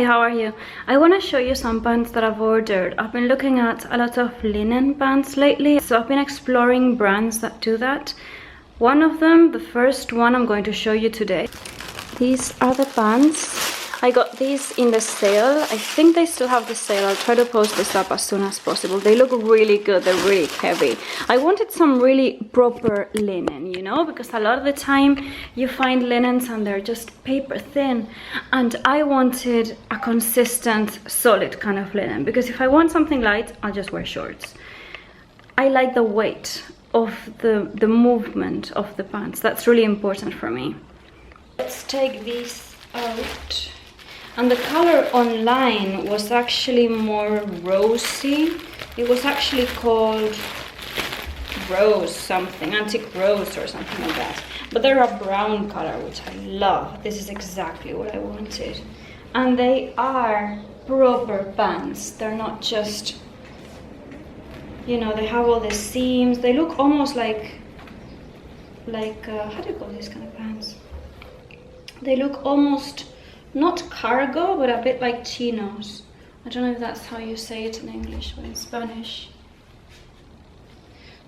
how are you? I want to show you some pants that I've ordered. I've been looking at a lot of linen pants lately, so I've been exploring brands that do that. One of them, the first one I'm going to show you today. These are the pants. I got these in the sale. I think they still have the sale. I'll try to post this up as soon as possible. They look really good. They're really heavy. I wanted some really proper linen, you know, because a lot of the time you find linens and they're just paper thin. And I wanted a consistent, solid kind of linen, because if I want something light, I'll just wear shorts. I like the weight of the movement of the pants. That's really important for me. Let's take these out. And the color online was actually more rosy. It was actually called rose something, antique rose or something like that. But they're a brown color, which I love. This is exactly what I wanted. And they are proper pants. They're not just, you know, they have all the seams. They look almost like how do you call these kind of pants? They look almost not cargo, but a bit like chinos. I don't know if that's how you say it in English or in Spanish.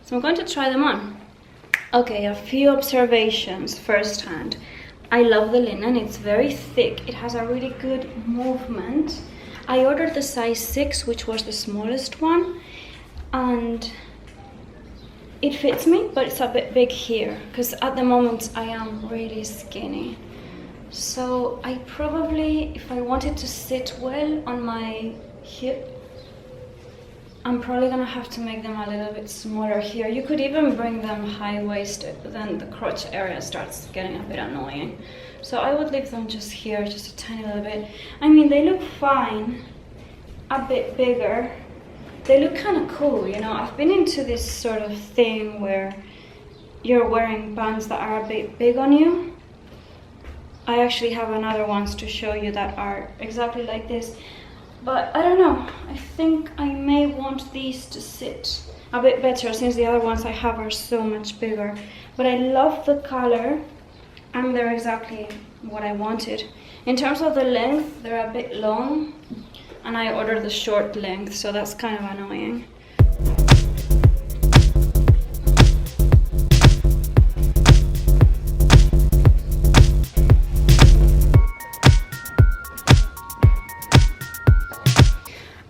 So I'm going to try them on. Okay, a few observations firsthand. I love the linen. It's very thick. It has a really good movement. I ordered the size 6, which was the smallest one, and it fits me, but it's a bit big here because at the moment I am really skinny. So I probably, if I wanted to sit well on my hip, I'm probably gonna have to make them a little bit smaller here. You could even bring them high-waisted, but then the crotch area starts getting a bit annoying. So I would leave them just here, just a tiny little bit. I mean, they look fine, a bit bigger. They look kind of cool, you know. I've been into this sort of thing where you're wearing pants that are a bit big on you. I actually have another ones to show you that are exactly like this. But I don't know, I think I may want these to sit a bit better since the other ones I have are so much bigger. But I love the color and they're exactly what I wanted. In terms of the length, they're a bit long and I ordered the short length, so that's kind of annoying.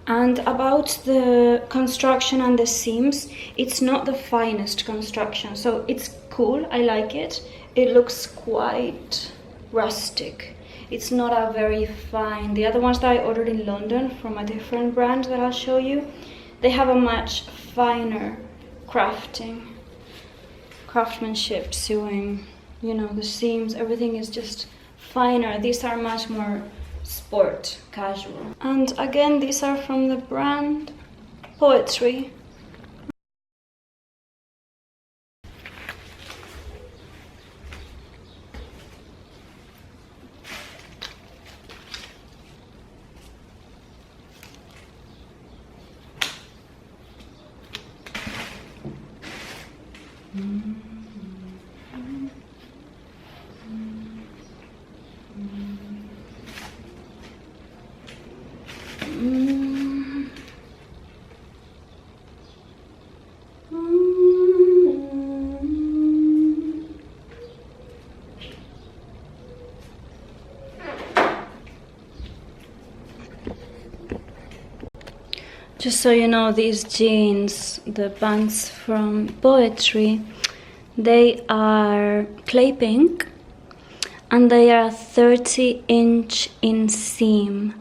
And about the construction and the seams, it's not the finest construction, so it's cool, I like it. It looks quite rustic. It's not a very fine. The other ones that I ordered in London from a different brand that I'll show you, they have a much finer craftsmanship, sewing, you know, the seams, everything is just finer. These are much more sport, casual. And again, these are from the brand Poetry. Just so you know, these jeans, the pants from Poetry, they are clay pink and they are 30-inch inseam,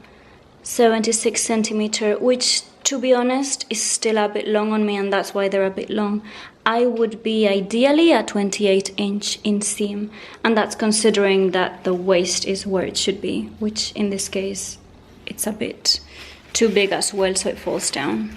76 centimeter, which to be honest is still a bit long on me, and that's why they're a bit long. I would be ideally a 28-inch inseam, and that's considering that the waist is where it should be, which in this case it's a bit too big as well, so it falls down.